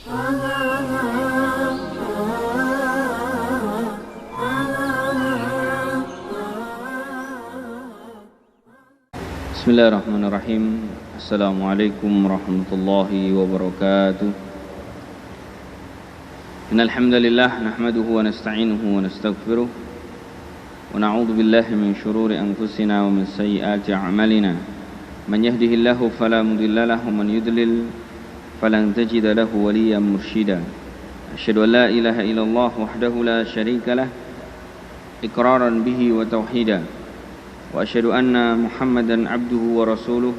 Bismillahirrahmanirrahim. Assalamualaikum warahmatullahi wabarakatuh. Innal hamdalillah nahmaduhu wa nasta'inuhu wa nastaghfiruh wa na'udzu billahi min shururi anfusina wa min sayyiati a'malina. Man yahdihillahu fala mudilla lahu wa man yudlil falan tajida lahu waliyyan mursyida. Asyhadu an la ilaha illallah wahdahu la syarika lah iqraran bihi wa tauhida. Wa asyhadu anna Muhammadan abduhu wa rasuluh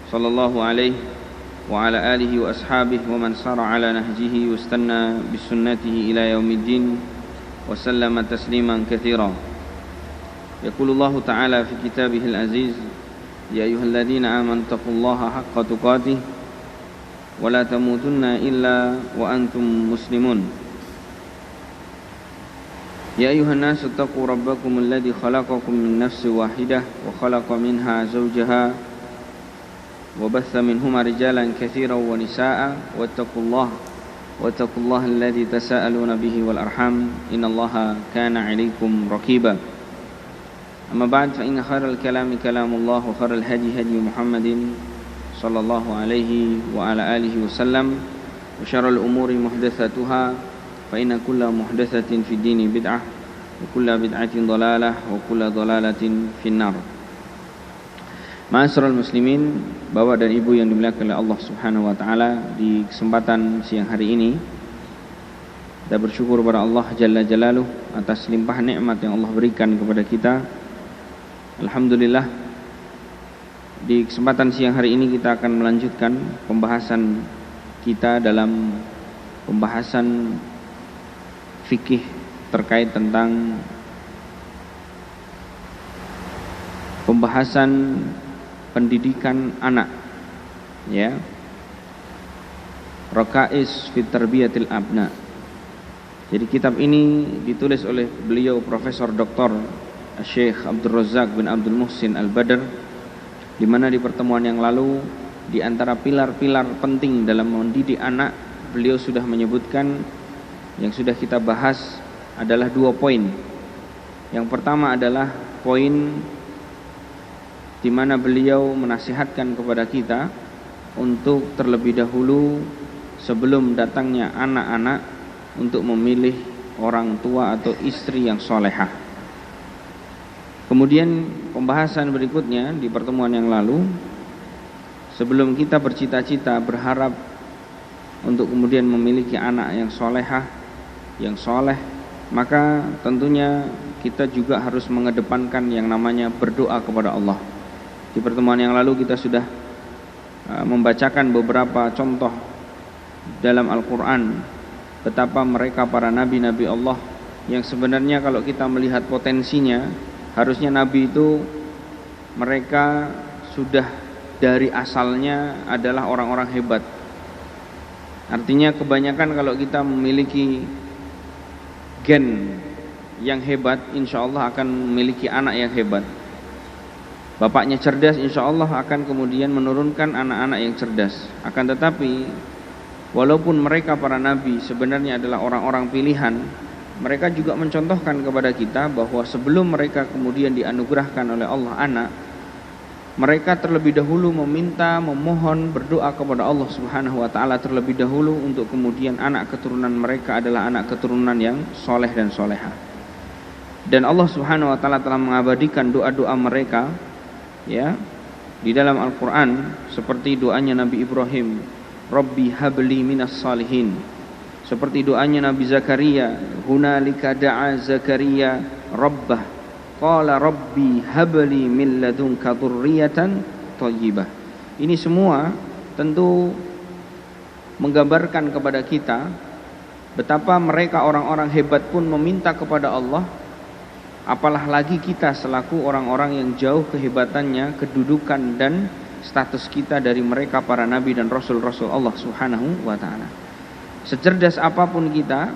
sallallahu alaihi wa ala alihi wa ashabihi wa man sara ala nahjihi wa istanna bisunnatihi ila yaumiddin wa sallama tasliman katsira. Yaqulullahu ta'ala fi kitabihil aziz, ya ayyuhalladzina amanu taqullaha haqqa tuqatih wa la tamutunna illa wa antum muslimun. يا أيها الناس اتقوا ربكم الذي خلقكم من نفس واحدة وخلق منها زوجها وبث منهما رجالا كثيرا ونساء واتقوا الله الذي تساءلون به والأرحام إن الله كان عليكم رقيبا. أما بعد فإن خير الكلام كلام الله وخير الهدي هدي محمد صلى الله عليه وعلى آله وسلم وشر الأمور محدثاتها فإن كل محدثة في الدين بدعة وكل بدعة ضلالة وكل ضلالة في النار. Ma'asyiral muslimin, Bapak dan Ibu yang dimuliakan oleh Allah Subhanahu wa taala, di kesempatan siang hari ini kita bersyukur kepada Allah Jalla Jalaluh atas limpah nikmat yang Allah berikan kepada kita. Alhamdulillah, di kesempatan siang hari ini kita akan melanjutkan pembahasan kita dalam pembahasan fikih terkait tentang pembahasan pendidikan anak, ya, Raqais fi Tarbiyatil Abna. Jadi kitab ini ditulis oleh beliau Profesor Dr. Syekh Abdul Razak bin Abdul Muhsin Al-Badr, di mana di pertemuan yang lalu di antara pilar-pilar penting dalam mendidik anak beliau sudah menyebutkan, yang sudah kita bahas adalah 2 poin. Yang pertama adalah poin di mana beliau menasihatkan kepada kita untuk terlebih dahulu sebelum datangnya anak-anak untuk memilih orang tua atau istri yang solehah. Kemudian pembahasan berikutnya di pertemuan yang lalu, sebelum kita bercita-cita berharap untuk kemudian memiliki anak yang solehah, yang soleh, maka tentunya kita juga harus mengedepankan yang namanya berdoa kepada Allah. Di pertemuan yang lalu kita sudah membacakan beberapa contoh dalam Al-Quran betapa mereka para nabi-nabi Allah yang sebenarnya kalau kita melihat potensinya, harusnya nabi itu mereka sudah dari asalnya adalah orang-orang hebat. Artinya kebanyakan kalau kita memiliki gen yang hebat, insya Allah akan memiliki anak yang hebat. Bapaknya cerdas, insya Allah akan kemudian menurunkan anak-anak yang cerdas. Akan tetapi walaupun mereka para nabi sebenarnya adalah orang-orang pilihan, mereka juga mencontohkan kepada kita bahwa sebelum mereka kemudian dianugerahkan oleh Allah anak, mereka terlebih dahulu memohon, berdoa kepada Allah Subhanahu wa taala terlebih dahulu untuk kemudian anak keturunan mereka adalah anak keturunan yang soleh dan solehah. Dan Allah Subhanahu wa taala telah mengabadikan doa-doa mereka, ya, di dalam Al-Qur'an, seperti doanya Nabi Ibrahim, Rabbi habli minas salihin. Seperti doanya Nabi Zakaria, hunalika da'a Zakaria rabbah qala rabbi habli min ladunka dzurriyyatan thayyibah. Ini semua tentu menggambarkan kepada kita betapa mereka orang-orang hebat pun meminta kepada Allah, apalah lagi kita selaku orang-orang yang jauh kehebatannya, kedudukan dan status kita dari mereka para nabi dan rasul-rasul Allah Subhanahu wa taala. Secerdas apapun kita,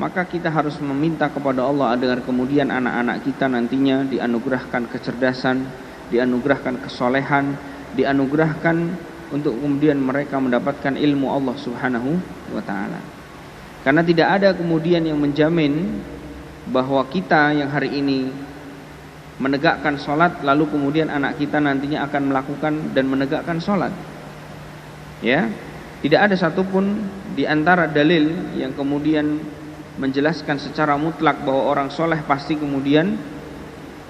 maka kita harus meminta kepada Allah agar kemudian anak-anak kita nantinya dianugerahkan kecerdasan, dianugerahkan kesolehan, dianugerahkan untuk kemudian mereka mendapatkan ilmu Allah Subhanahu wa taala. Karena tidak ada kemudian yang menjamin bahwa kita yang hari ini menegakkan sholat lalu kemudian anak kita nantinya akan melakukan dan menegakkan sholat. Ya, tidak ada satupun di antara dalil yang kemudian menjelaskan secara mutlak bahwa orang soleh pasti kemudian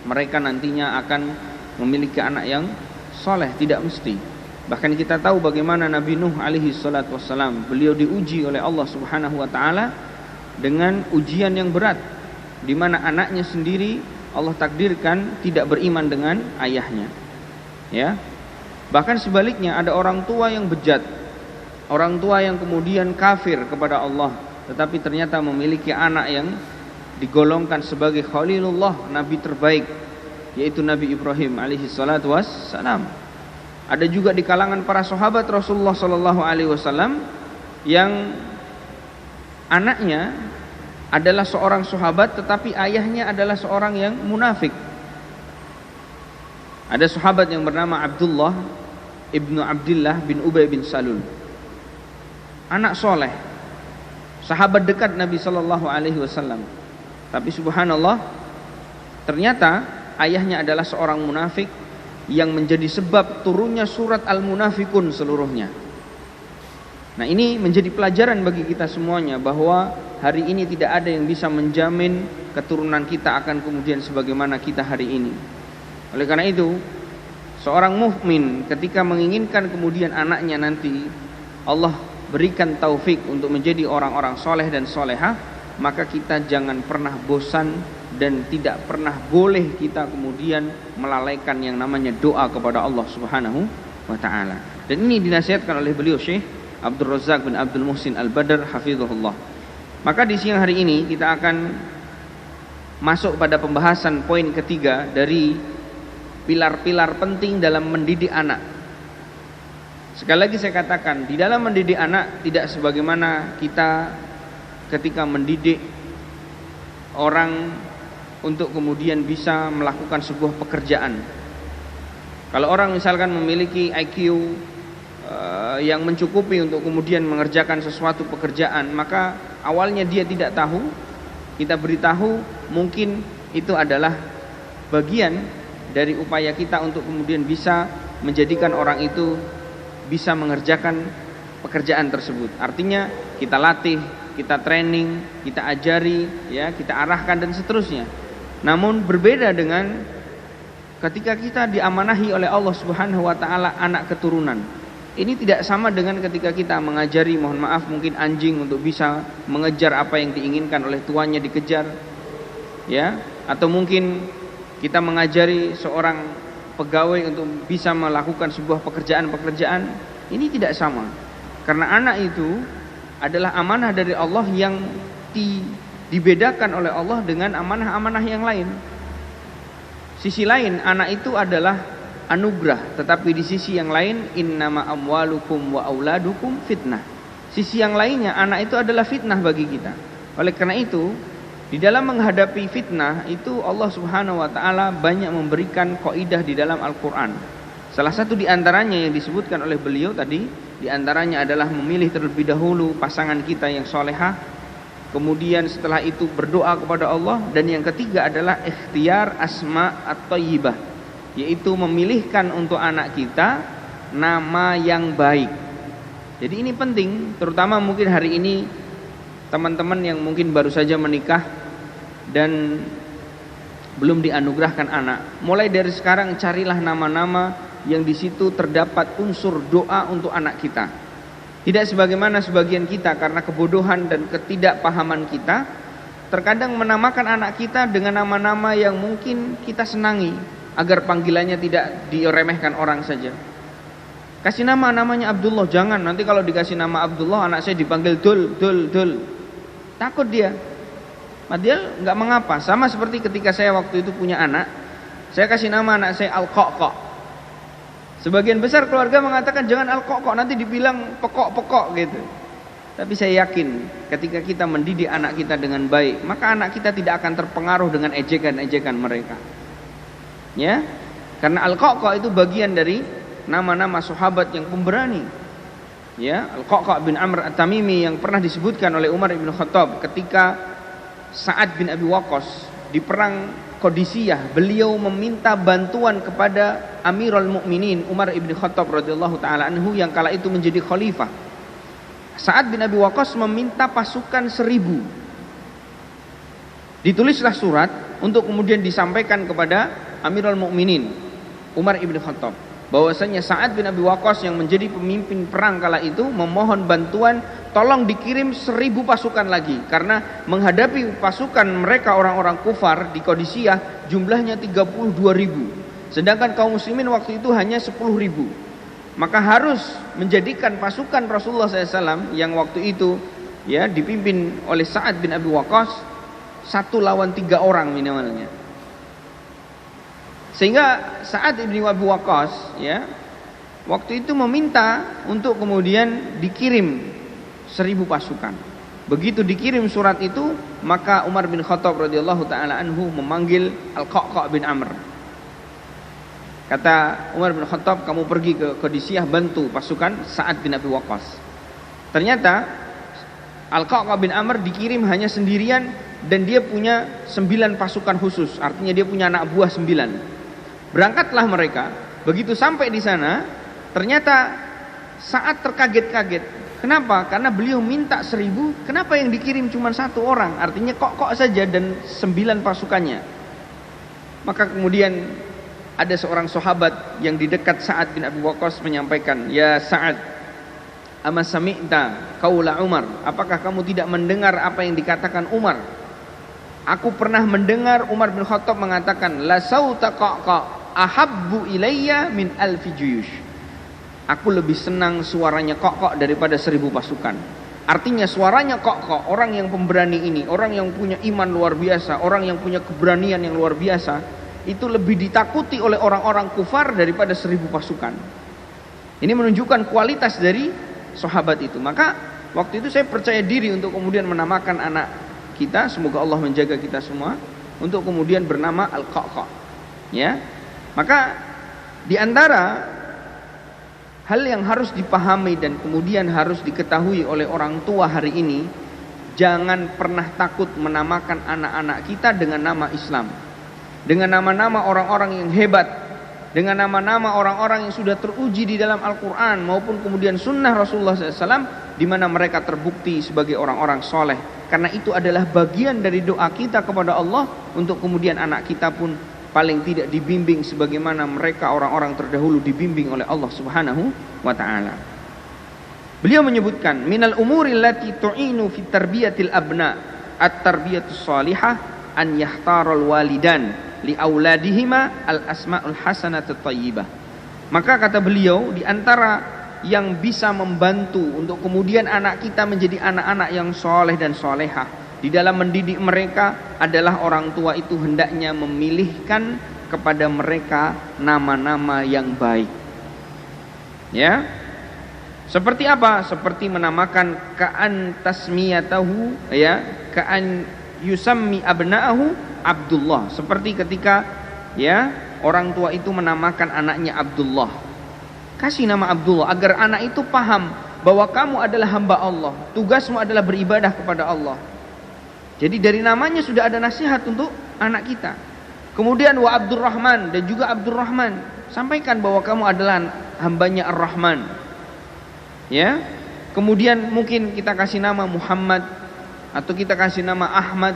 mereka nantinya akan memiliki anak yang soleh. Tidak mesti. Bahkan kita tahu bagaimana Nabi Nuh alaihi salatu wassalam, beliau diuji oleh Allah Subhanahu wa taala dengan ujian yang berat, di mana anaknya sendiri Allah takdirkan tidak beriman dengan ayahnya. Ya. Bahkan sebaliknya ada orang tua yang bejat, orang tua yang kemudian kafir kepada Allah, tetapi ternyata memiliki anak yang digolongkan sebagai Khalilullah, nabi terbaik, yaitu Nabi Ibrahim alaihi salatu wassalam. Ada juga di kalangan para sahabat Rasulullah sallallahu alaihi wasallam yang anaknya adalah seorang sahabat tetapi ayahnya adalah seorang yang munafik. Ada sahabat yang bernama Abdullah ibnu Abdullah bin Ubay bin Salul, anak soleh, sahabat dekat Nabi sallallahu alaihi wasallam. Tapi subhanallah, ternyata ayahnya adalah seorang munafik yang menjadi sebab turunnya surat Al-Munafikun seluruhnya. Nah, ini menjadi pelajaran bagi kita semuanya bahwa hari ini tidak ada yang bisa menjamin keturunan kita akan kemudian sebagaimana kita hari ini. Oleh karena itu, seorang mukmin ketika menginginkan kemudian anaknya nanti Allah berikan taufik untuk menjadi orang-orang soleh dan solehah, maka kita jangan pernah bosan dan tidak pernah boleh kita kemudian melalaikan yang namanya doa kepada Allah Subhanahu wa taala. Dan ini dinasihatkan oleh beliau Syekh Abdul Razak bin Abdul Muhsin Al-Badr hafizahullah. Maka di siang hari ini kita akan masuk pada pembahasan poin ketiga dari pilar-pilar penting dalam mendidik anak. Sekali lagi saya katakan, di dalam mendidik anak tidak sebagaimana kita ketika mendidik orang untuk kemudian bisa melakukan sebuah pekerjaan. Kalau orang misalkan memiliki IQ yang mencukupi untuk kemudian mengerjakan sesuatu pekerjaan, maka awalnya dia tidak tahu, kita beritahu, mungkin itu adalah bagian dari upaya kita untuk kemudian bisa menjadikan orang itu bisa mengerjakan pekerjaan tersebut. Artinya kita latih, kita training, kita ajari, ya, kita arahkan dan seterusnya. Namun berbeda dengan ketika kita diamanahi oleh Allah Subhanahu wa taala anak keturunan. Ini tidak sama dengan ketika kita mengajari, mohon maaf, mungkin anjing untuk bisa mengejar apa yang diinginkan oleh tuannya dikejar, ya, atau mungkin kita mengajari seorang pegawai untuk bisa melakukan sebuah pekerjaan-pekerjaan. Ini tidak sama. Karena anak itu adalah amanah dari Allah yang dibedakan oleh Allah dengan amanah-amanah yang lain. Sisi lain, anak itu adalah anugerah, tetapi di sisi yang lain, innama amwalukum wa auladukum fitnah. Sisi yang lainnya, anak itu adalah fitnah bagi kita. Oleh karena itu, di dalam menghadapi fitnah itu Allah Subhanahu wa taala banyak memberikan kaidah di dalam Al-Qur'an. Salah satu di antaranya yang disebutkan oleh beliau tadi, di antaranya adalah memilih terlebih dahulu pasangan kita yang solehah, kemudian setelah itu berdoa kepada Allah, dan yang ketiga adalah ikhtiyar asma at-thayyibah, yaitu memilihkan untuk anak kita nama yang baik. Jadi ini penting, terutama mungkin hari ini teman-teman yang mungkin baru saja menikah dan belum dianugerahkan anak. Mulai dari sekarang carilah nama-nama yang di situ terdapat unsur doa untuk anak kita. Tidak sebagaimana sebagian kita karena kebodohan dan ketidakpahaman kita, terkadang menamakan anak kita dengan nama-nama yang mungkin kita senangi agar panggilannya tidak diremehkan orang saja. Kasih namanya Abdullah, jangan nanti kalau dikasih nama Abdullah anak saya dipanggil Dul. Takut dia. Padahal enggak mengapa. Sama seperti ketika saya waktu itu punya anak, saya kasih nama anak saya Al-Qoqo. Sebagian besar keluarga mengatakan jangan Al-Qoqo, nanti dibilang pekok-pekok gitu. Tapi saya yakin ketika kita mendidik anak kita dengan baik, maka anak kita tidak akan terpengaruh dengan ejekan-ejekan mereka. Ya, karena Al-Qoqo itu bagian dari nama-nama sahabat yang pemberani. Ya, Al-Qa'qa' bin Amr At-Tamimi yang pernah disebutkan oleh Umar bin Khattab ketika Sa'ad bin Abi Waqqas di perang Qadisiyah, beliau meminta bantuan kepada Amirul Mukminin Umar bin Khattab radhiyallahu taala anhu yang kala itu menjadi khalifah. Sa'ad bin Abi Waqqas meminta pasukan 1000. Ditulislah surat untuk kemudian disampaikan kepada Amirul Mukminin Umar bin Khattab bahwasanya Sa'ad bin Abi Waqqas yang menjadi pemimpin perang kala itu memohon bantuan, tolong dikirim 1000 pasukan lagi, karena menghadapi pasukan mereka orang-orang kufar di Qadisiyah jumlahnya 32.000, sedangkan kaum muslimin waktu itu hanya 10.000. Maka harus menjadikan pasukan Rasulullah SAW yang waktu itu ya dipimpin oleh Sa'ad bin Abi Waqqas 1 lawan 3 orang minimalnya. Sehingga Sa'ad bin Abi Waqqas ya waktu itu meminta untuk kemudian dikirim 1000 pasukan. Begitu dikirim surat itu, maka Umar bin Khattab radhiyallahu taala anhu memanggil Al-Qa'qa' bin Amr. Kata Umar bin Khattab, kamu pergi ke Qadisiyah bantu pasukan Sa'ad bin Abi Waqqas. Ternyata Al-Qa'qa' bin Amr dikirim hanya sendirian dan dia punya 9 pasukan khusus, artinya dia punya anak buah 9. Berangkatlah mereka. Begitu sampai di sana, ternyata Sa'ad terkaget-kaget. Kenapa? Karena beliau minta 1000, kenapa yang dikirim cuma 1 orang? Artinya kok saja dan 9 pasukannya. Maka kemudian ada seorang sahabat yang di dekat Sa'ad bin Abi Waqqas menyampaikan, "Ya Sa'ad, ama sami'ta qaula Umar? Apakah kamu tidak mendengar apa yang dikatakan Umar? Aku pernah mendengar Umar bin Khattab mengatakan, la sauta Qa'qa' ahabbu ilayya min alfi juyush. Aku lebih senang suaranya Qa'qa' daripada 1000 pasukan." Artinya suaranya Qa'qa', orang yang pemberani ini, orang yang punya iman luar biasa, orang yang punya keberanian yang luar biasa, itu lebih ditakuti oleh orang-orang kufar daripada 1000 pasukan. Ini menunjukkan kualitas dari sahabat itu. Maka waktu itu saya percaya diri untuk kemudian menamakan anak kita, semoga Allah menjaga kita semua, untuk kemudian bernama Al-Qa'qa'. Ya. Maka di antara hal yang harus dipahami dan kemudian harus diketahui oleh orang tua hari ini, jangan pernah takut menamakan anak-anak kita dengan nama Islam, dengan nama-nama orang-orang yang hebat, dengan nama-nama orang-orang yang sudah teruji di dalam Al-Quran maupun kemudian sunnah Rasulullah SAW, di mana mereka terbukti sebagai orang-orang soleh. Karena itu adalah bagian dari doa kita kepada Allah untuk kemudian anak kita pun paling tidak dibimbing sebagaimana mereka orang-orang terdahulu dibimbing oleh Allah Subhanahu wa taala. Beliau menyebutkan, minal umuri allati tu'inu fi tarbiyatil abna at-tarbiyatus salihah an yahtaral walidan li auladihima al asmaul hasanatut thayyibah. Maka kata beliau, di antara yang bisa membantu untuk kemudian anak kita menjadi anak-anak yang soleh dan solehah di dalam mendidik mereka adalah orang tua itu hendaknya memilihkan kepada mereka nama-nama yang baik. Ya. Seperti apa? Seperti menamakan ka'an tasmiyatahu, ya, ka'an yusammi abna'ahu Abdullah. Seperti ketika ya orang tua itu menamakan anaknya Abdullah. Kasih nama Abdullah agar anak itu paham bahwa kamu adalah hamba Allah, tugasmu adalah beribadah kepada Allah. Jadi dari namanya sudah ada nasihat untuk anak kita. Kemudian wa Abdurrahman, dan juga Abdurrahman, sampaikan bahwa kamu adalah hambanya Ar-Rahman. Ya. Kemudian mungkin kita kasih nama Muhammad, atau kita kasih nama Ahmad,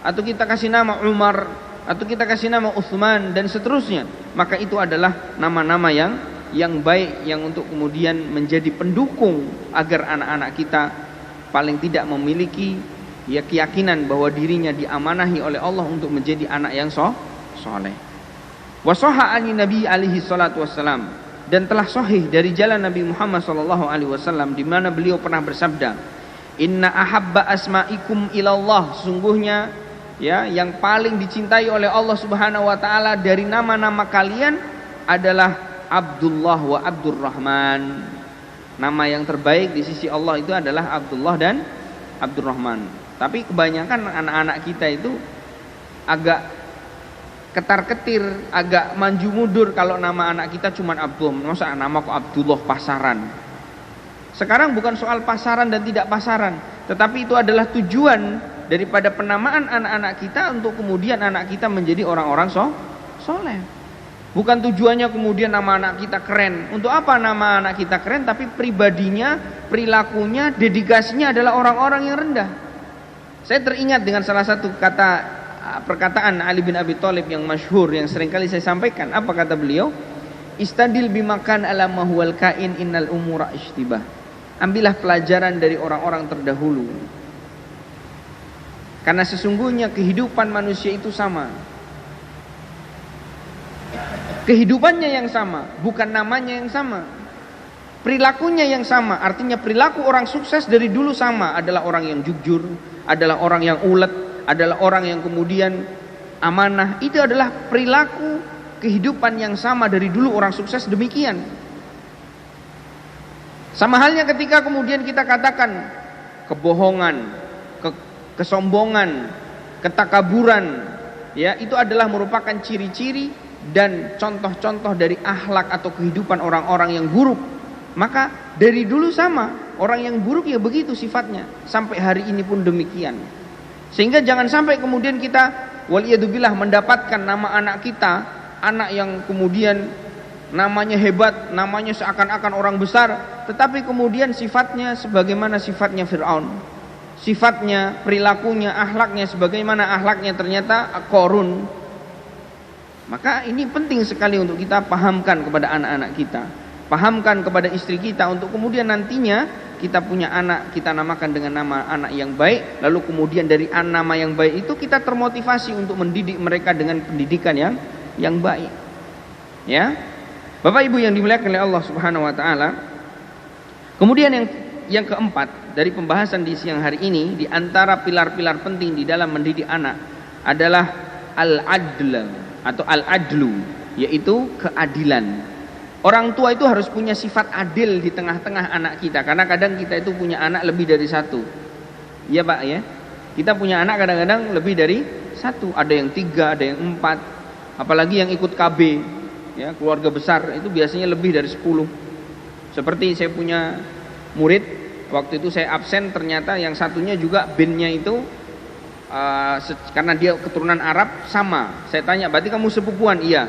atau kita kasih nama Umar, atau kita kasih nama Utsman dan seterusnya. Maka itu adalah nama-nama yang baik, yang untuk kemudian menjadi pendukung agar anak-anak kita paling tidak memiliki ya keyakinan bahwa dirinya diamanahi oleh Allah untuk menjadi anak yang soleh. Wa sahha an Nabi alaihi salatu wassalam, dan telah sahih dari jalan Nabi Muhammad sallallahu alaihi wasallam di mana beliau pernah bersabda, inna ahabba asma'ikum ilallah, sungguhnya ya yang paling dicintai oleh Allah Subhanahu wa taala dari nama-nama kalian adalah Abdullah wa Abdurrahman. Nama yang terbaik di sisi Allah itu adalah Abdullah dan Abdurrahman. Tapi kebanyakan anak-anak kita itu agak ketar-ketir, agak maju mundur kalau nama anak kita cuma Abdul. Masa nama kok Abdullah pasaran? Sekarang bukan soal pasaran dan tidak pasaran, tetapi itu adalah tujuan daripada penamaan anak-anak kita untuk kemudian anak kita menjadi orang-orang soleh. Bukan tujuannya kemudian nama anak kita keren. Untuk apa nama anak kita keren? Tapi pribadinya, perilakunya, dedikasinya adalah orang-orang yang rendah. Saya teringat dengan salah satu perkataan Ali bin Abi Thalib yang masyhur, yang seringkali saya sampaikan. Apa kata beliau? Istadil bimakan ala mahwal kain innal umura ishtibah. Ambillah pelajaran dari orang-orang terdahulu. Karena sesungguhnya kehidupan manusia itu sama. Kehidupannya yang sama, bukan namanya yang sama. Perilakunya yang sama, artinya perilaku orang sukses dari dulu sama. Adalah orang yang jujur, adalah orang yang ulet, adalah orang yang kemudian amanah. Itu adalah perilaku kehidupan yang sama dari dulu orang sukses demikian. Sama halnya ketika kemudian kita katakan kebohongan, kesombongan, ketakaburan, ya, itu adalah merupakan ciri-ciri dan contoh-contoh dari akhlak atau kehidupan orang-orang yang buruk. Maka dari dulu sama, orang yang buruk ya begitu sifatnya, sampai hari ini pun demikian. Sehingga jangan sampai kemudian kita waliyadzubillah mendapatkan nama anak kita, anak yang kemudian namanya hebat, namanya seakan-akan orang besar, tetapi kemudian sifatnya sebagaimana sifatnya Fir'aun, sifatnya, perilakunya, akhlaknya sebagaimana akhlaknya ternyata Qarun. Maka ini penting sekali untuk kita pahamkan kepada anak-anak kita, pahamkan kepada istri kita, untuk kemudian nantinya kita punya anak, kita namakan dengan nama anak yang baik. Lalu kemudian dari nama yang baik itu kita termotivasi untuk mendidik mereka dengan pendidikan yang baik. Ya, Bapak Ibu yang dimuliakan oleh Allah Subhanahu Wa Taala. Kemudian yang keempat dari pembahasan di siang hari ini, di antara pilar-pilar penting di dalam mendidik anak adalah al-adl atau al-adlu, yaitu keadilan. Orang tua itu harus punya sifat adil di tengah-tengah anak kita, karena kadang kita itu punya anak lebih dari satu. Iya Pak ya, kita punya anak kadang-kadang lebih dari satu, ada yang 3, ada yang 4, apalagi yang ikut KB, ya, keluarga besar itu biasanya lebih dari 10. Seperti saya punya murid, waktu itu saya absen, ternyata yang satunya juga binnya itu karena dia keturunan Arab sama. Saya tanya, berarti kamu sepupuan? Iya.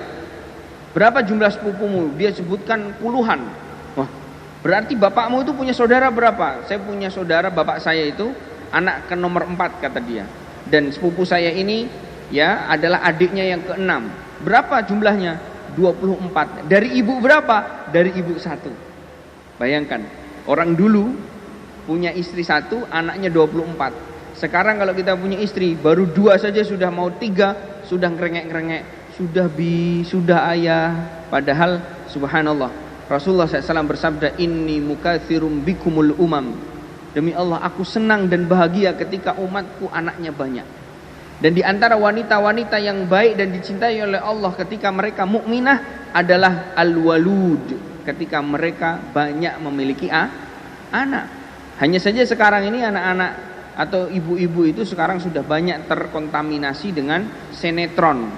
Berapa jumlah sepupumu? Dia sebutkan puluhan. Wah, berarti bapakmu itu punya saudara berapa? Saya punya saudara, bapak saya itu anak ke nomor 4 kata dia. Dan sepupu saya ini ya adalah adiknya yang ke-6. Berapa jumlahnya? 24. Dari ibu berapa? Dari ibu 1. Bayangkan, orang dulu punya istri 1, anaknya 24. Sekarang kalau kita punya istri baru 2 saja sudah mau 3, sudah ngerengek-ngerengek, sudah ayah. Padahal subhanallah, Rasulullah SAW bersabda, inni mukatsirum bikumul umam. Demi Allah, aku senang dan bahagia ketika umatku anaknya banyak. Dan di antara wanita-wanita yang baik dan dicintai oleh Allah ketika mereka mukminah adalah al-walud, ketika mereka banyak memiliki anak. Hanya saja sekarang ini anak-anak atau ibu-ibu itu sekarang sudah banyak terkontaminasi dengan sinetron,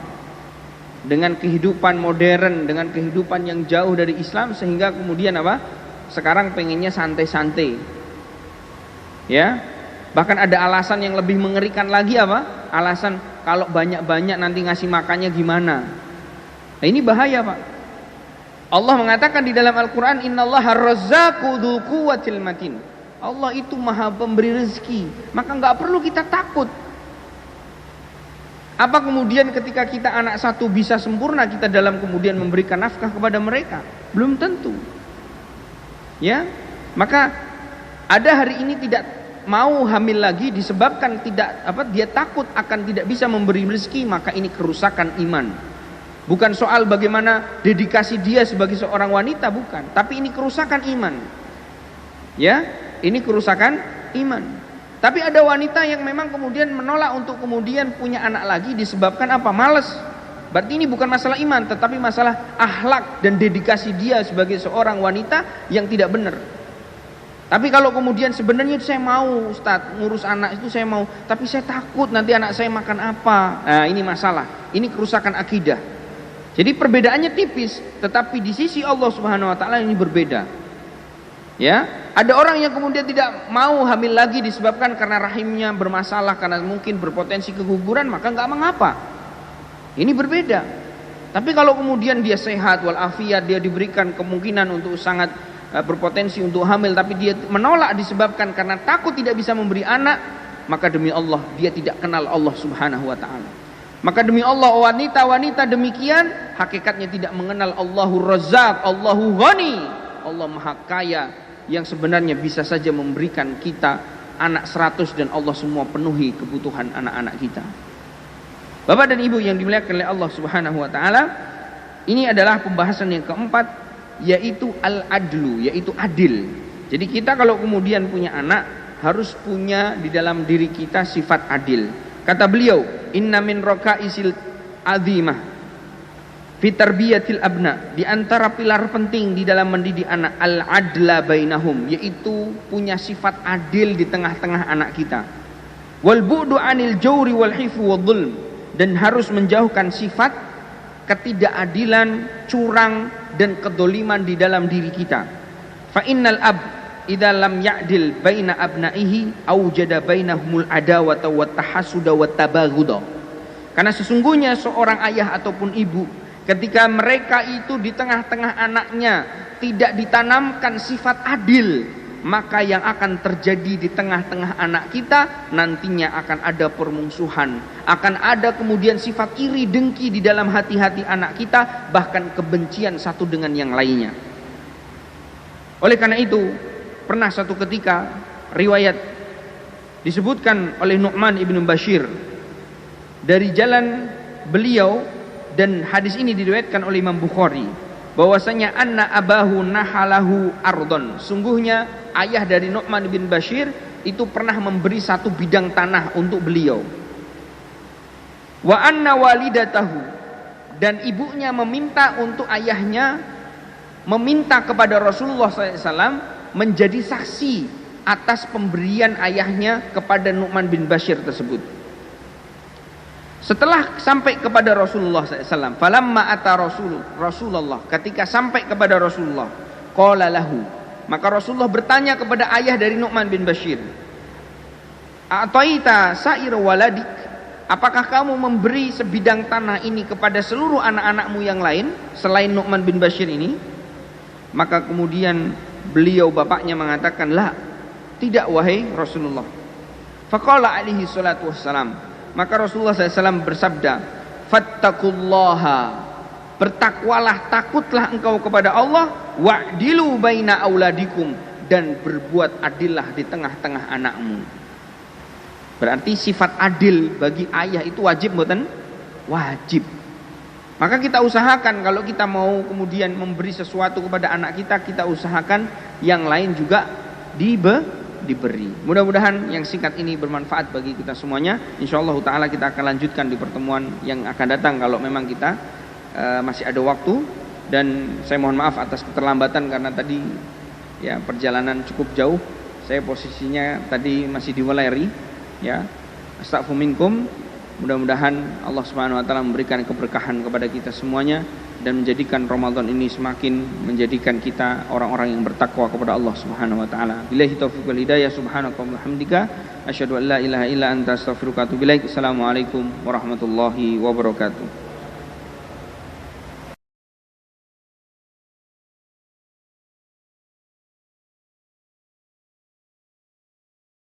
dengan kehidupan modern, dengan kehidupan yang jauh dari Islam, sehingga kemudian apa? Sekarang pengennya santai-santai. Ya. Bahkan ada alasan yang lebih mengerikan lagi apa? Alasan kalau banyak-banyak nanti ngasih makannya gimana? Nah, ini bahaya, Pak. Allah mengatakan di dalam Al-Qur'an, innallaha razzaqu dzul quwwatil matin. Allah itu maha pemberi rezeki, maka nggak perlu kita takut. Apa kemudian ketika kita anak 1 bisa sempurna kita dalam kemudian memberikan nafkah kepada mereka? Belum tentu. Ya, maka ada hari ini tidak mau hamil lagi disebabkan dia takut akan tidak bisa memberi rezeki, maka ini kerusakan iman. Bukan soal bagaimana dedikasi dia sebagai seorang wanita, bukan, tapi ini kerusakan iman. Ya. Ini kerusakan iman. Tapi ada wanita yang memang kemudian menolak untuk kemudian punya anak lagi disebabkan apa? Malas. Berarti ini bukan masalah iman, tetapi masalah akhlak dan dedikasi dia sebagai seorang wanita yang tidak benar. Tapi kalau kemudian sebenarnya saya mau Ustaz, ngurus anak itu saya mau, tapi saya takut nanti anak saya makan apa. Nah, ini masalah. Ini kerusakan akidah. Jadi perbedaannya tipis, tetapi di sisi Allah Subhanahu wa taala ini berbeda. Ya, ada orang yang kemudian tidak mau hamil lagi disebabkan karena rahimnya bermasalah, karena mungkin berpotensi keguguran, maka enggak mengapa. Ini berbeda. Tapi kalau kemudian dia sehat walafiat, dia diberikan kemungkinan untuk sangat berpotensi untuk hamil, tapi dia menolak disebabkan karena takut tidak bisa memberi anak, maka demi Allah dia tidak kenal Allah Subhanahu wa taala. Maka demi Allah wanita-wanita demikian hakikatnya tidak mengenal Allahur Razzaq, Allahu Ghani, Allah Maha Kaya yang sebenarnya bisa saja memberikan kita anak 100 dan Allah semua penuhi kebutuhan anak-anak kita. Bapak dan Ibu yang dimuliakan oleh Allah Subhanahu wa taala, ini adalah pembahasan yang keempat, yaitu al-adlu, yaitu adil. Jadi kita kalau kemudian punya anak harus punya di dalam diri kita sifat adil. Kata beliau, inna min raqaisil azimah fi tarbiyatil abna, di antara pilar penting di dalam mendidik anak al-adla bainahum, yaitu punya sifat adil di tengah-tengah anak kita. Wal bu'du anil jawri wal hifu wal dhulm, dan harus menjauhkan sifat ketidakadilan, curang dan kedoliman di dalam diri kita. Fa innal ab idza lam ya'dil baina abnaihi aujada bainahumul adawata wat tahassuda wat tabaghudha. Karena sesungguhnya seorang ayah ataupun ibu ketika mereka itu di tengah-tengah anaknya tidak ditanamkan sifat adil, maka yang akan terjadi di tengah-tengah anak kita nantinya akan ada permusuhan, akan ada kemudian sifat iri dengki di dalam hati-hati anak kita, bahkan kebencian satu dengan yang lainnya. Oleh karena itu, pernah satu ketika riwayat disebutkan oleh Nu'man ibn Bashir dari jalan beliau, dan hadis ini diriwayatkan oleh Imam Bukhari, bahwasanya anna abahu nahalahu ardon, sungguhnya ayah dari Nu'man bin Bashir itu pernah memberi satu bidang tanah untuk beliau. Wa anna walidatahu, dan ibunya meminta untuk ayahnya meminta kepada Rasulullah SAW menjadi saksi atas pemberian ayahnya kepada Nu'man bin Bashir tersebut. Setelah sampai kepada Rasulullah SAW, falamma ata Rasulullah, ketika sampai kepada Rasulullah, qala lahu, maka Rasulullah bertanya kepada ayah dari Nu'man bin Bashir, a'taita sa'ir waladik, apakah kamu memberi sebidang tanah ini kepada seluruh anak-anakmu yang lain selain Nu'man bin Bashir ini? Maka kemudian beliau bapaknya mengatakan, la, tidak wahai Rasulullah. Faqala alaihi salatu wassalam, maka Rasulullah SAW bersabda, fattaqullaha, bertakwalah, takutlah engkau kepada Allah, wa'dilu baina auladikum, dan berbuat adillah di tengah-tengah anakmu. Berarti sifat adil bagi ayah itu wajib, bukan? Wajib. Maka kita usahakan kalau kita mau kemudian memberi sesuatu kepada anak kita, kita usahakan yang lain juga diberi. Mudah-mudahan yang singkat ini bermanfaat bagi kita semuanya. Insyaallah taala kita akan lanjutkan di pertemuan yang akan datang kalau memang kita masih ada waktu. Dan saya mohon maaf atas keterlambatan karena tadi ya perjalanan cukup jauh. Saya posisinya tadi masih di Weleri, ya. Astaghfiru minkum. Mudah-mudahan Allah Subhanahu wa taala memberikan keberkahan kepada kita semuanya dan menjadikan Ramadan ini semakin menjadikan kita orang-orang yang bertakwa kepada Allah Subhanahu wa taala. Billahi taufiq wal hidayah, subhanaka wa bihamdika asyhadu an la ilaha illa anta astaghfiruka wa atubu ilaik. Assalamualaikum warahmatullahi wabarakatuh.